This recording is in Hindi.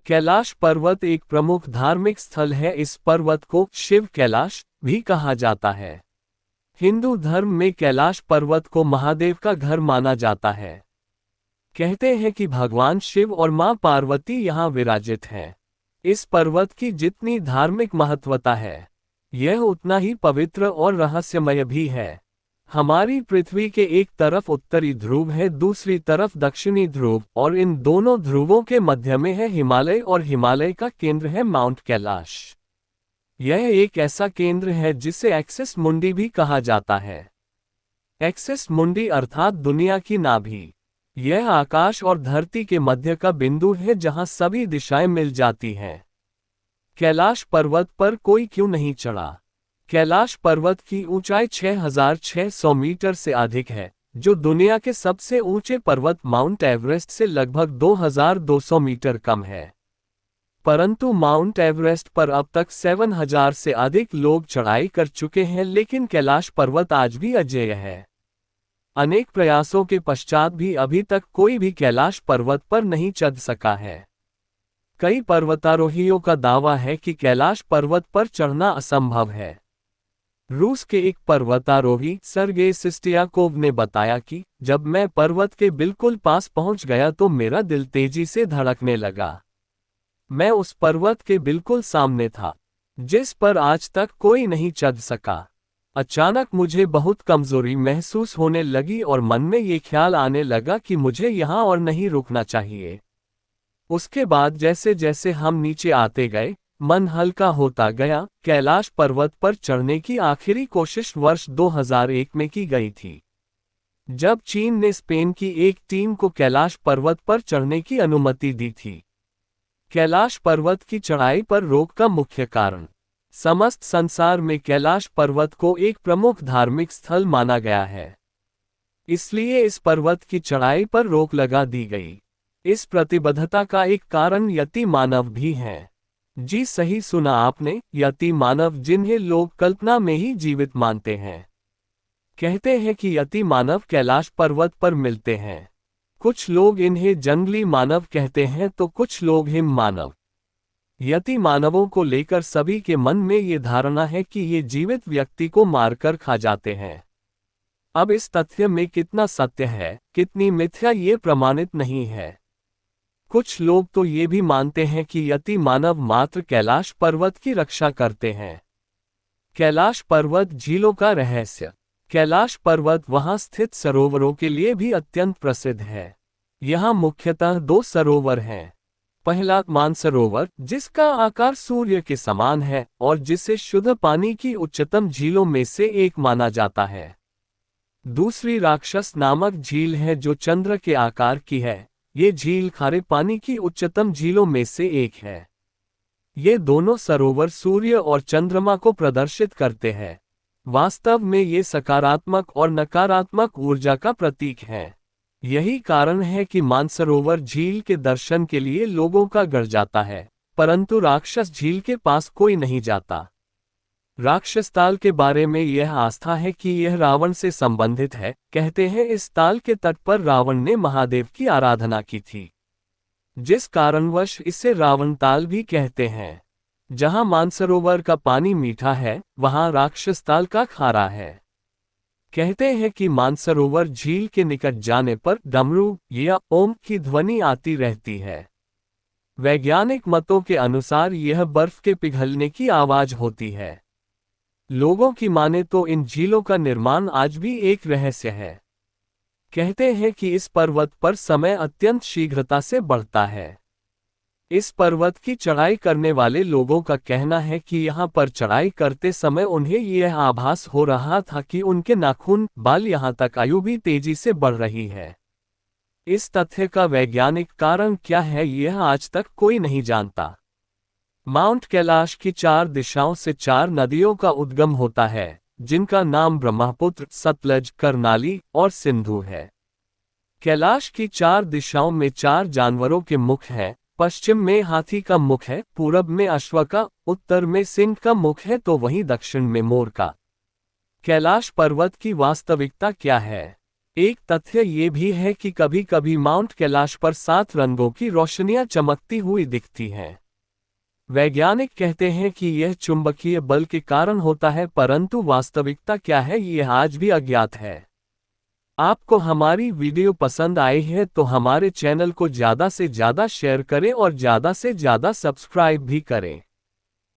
कैलाश पर्वत एक प्रमुख धार्मिक स्थल है। इस पर्वत को शिव कैलाश भी कहा जाता है। हिंदू धर्म में कैलाश पर्वत को महादेव का घर माना जाता है। कहते हैं कि भगवान शिव और मां पार्वती यहाँ विराजित हैं। इस पर्वत की जितनी धार्मिक महत्वता है, यह उतना ही पवित्र और रहस्यमय भी है। हमारी पृथ्वी के एक तरफ उत्तरी ध्रुव है, दूसरी तरफ दक्षिणी ध्रुव, और इन दोनों ध्रुवों के मध्य में है हिमालय, और हिमालय का केंद्र है माउंट कैलाश। यह एक ऐसा केंद्र है जिसे एक्सिस मुंडी भी कहा जाता है। एक्सिस मुंडी अर्थात दुनिया की नाभि। यह आकाश और धरती के मध्य का बिंदु है जहां सभी दिशाएं मिल जाती हैं। कैलाश पर्वत पर कोई क्यों नहीं चढ़ा? कैलाश पर्वत की ऊंचाई 6,600 मीटर से अधिक है, जो दुनिया के सबसे ऊंचे पर्वत माउंट एवरेस्ट से लगभग 2,200 मीटर कम है। परंतु माउंट एवरेस्ट पर अब तक 7,000 से अधिक लोग चढ़ाई कर चुके हैं, लेकिन कैलाश पर्वत आज भी अजेय है। अनेक प्रयासों के पश्चात भी अभी तक कोई भी कैलाश पर्वत पर नहीं चढ़ सका है। कई पर्वतारोहियों का दावा है कि कैलाश पर्वत पर चढ़ना असंभव है। रूस के एक पर्वतारोही सर्गेई सिस्टियाकोव ने बताया कि जब मैं पर्वत के बिल्कुल पास पहुंच गया तो मेरा दिल तेजी से धड़कने लगा। मैं उस पर्वत के बिल्कुल सामने था, जिस पर आज तक कोई नहीं चढ़ सका। अचानक मुझे बहुत कमजोरी महसूस होने लगी और मन में ये ख्याल आने लगा कि मुझे यहाँ और नहीं रुकना चाहिए। उसके बाद जैसे जैसे हम नीचे आते गए, मन हल्का होता गया। कैलाश पर्वत पर चढ़ने की आखिरी कोशिश वर्ष 2001 में की गई थी, जब चीन ने स्पेन की एक टीम को कैलाश पर्वत पर चढ़ने की अनुमति दी थी। कैलाश पर्वत की चढ़ाई पर रोक का मुख्य कारण समस्त संसार में कैलाश पर्वत को एक प्रमुख धार्मिक स्थल माना गया है, इसलिए इस पर्वत की चढ़ाई पर रोक लगा दी गई। इस प्रतिबद्धता का एक कारण यति मानव भी हैं। जी सही सुना आपने, यति मानव, जिन्हें लोग कल्पना में ही जीवित मानते हैं। कहते हैं कि यति मानव कैलाश पर्वत पर मिलते हैं। कुछ लोग इन्हें जंगली मानव कहते हैं तो कुछ लोग हिम मानव। यति मानवों को लेकर सभी के मन में ये धारणा है कि ये जीवित व्यक्ति को मारकर खा जाते हैं। अब इस तथ्य में कितना सत्य है, कितनी मिथ्या, ये प्रमाणित नहीं है। कुछ लोग तो ये भी मानते हैं कि यति मानव मात्र कैलाश पर्वत की रक्षा करते हैं। कैलाश पर्वत झीलों का रहस्य। कैलाश पर्वत वहां स्थित सरोवरों के लिए भी अत्यंत प्रसिद्ध है। यहाँ मुख्यतः दो सरोवर हैं। पहला मानसरोवर, जिसका आकार सूर्य के समान है और जिसे शुद्ध पानी की उच्चतम झीलों में से एक माना जाता है। दूसरी राक्षस नामक झील है जो चंद्र के आकार की है। ये झील खारे पानी की उच्चतम झीलों में से एक है। ये दोनों सरोवर सूर्य और चंद्रमा को प्रदर्शित करते हैं। वास्तव में ये सकारात्मक और नकारात्मक ऊर्जा का प्रतीक है। यही कारण है कि मानसरोवर झील के दर्शन के लिए लोगों का गढ़ जाता है, परंतु राक्षस झील के पास कोई नहीं जाता। राक्षस ताल के बारे में यह आस्था है कि यह रावण से संबंधित है। कहते हैं इस ताल के तट पर रावण ने महादेव की आराधना की थी, जिस कारणवश इसे रावण ताल भी कहते हैं। जहां मानसरोवर का पानी मीठा है, वहां राक्षस ताल का खारा है। कहते हैं कि मानसरोवर झील के निकट जाने पर डमरू या ओम की ध्वनि आती रहती है। वैज्ञानिक मतों के अनुसार यह बर्फ के पिघलने की आवाज होती है। लोगों की माने तो इन झीलों का निर्माण आज भी एक रहस्य है। कहते हैं कि इस पर्वत पर समय अत्यंत शीघ्रता से बढ़ता है। इस पर्वत की चढ़ाई करने वाले लोगों का कहना है कि यहाँ पर चढ़ाई करते समय उन्हें यह आभास हो रहा था कि उनके नाखून, बाल, यहाँ तक आयु भी तेजी से बढ़ रही है। इस तथ्य का वैज्ञानिक कारण क्या है, यह आज तक कोई नहीं जानता। माउंट कैलाश की 4 दिशाओं से 4 नदियों का उद्गम होता है, जिनका नाम ब्रह्मपुत्र, सतलज, करनाली और सिंधु है। कैलाश की 4 दिशाओं में 4 जानवरों के मुख हैं। पश्चिम में हाथी का मुख है, पूरब में अश्व का, उत्तर में सिंह का मुख है तो वहीं दक्षिण में मोर का। कैलाश पर्वत की वास्तविकता क्या है? एक तथ्य ये भी है कि कभी कभी माउंट कैलाश पर 7 रंगों की रोशनियां चमकती हुई दिखती हैं। वैज्ञानिक कहते हैं कि यह चुंबकीय बल के कारण होता है, परंतु वास्तविकता क्या है यह आज भी अज्ञात है। आपको हमारी वीडियो पसंद आई है तो हमारे चैनल को ज़्यादा से ज़्यादा शेयर करें और ज़्यादा से ज़्यादा सब्सक्राइब भी करें।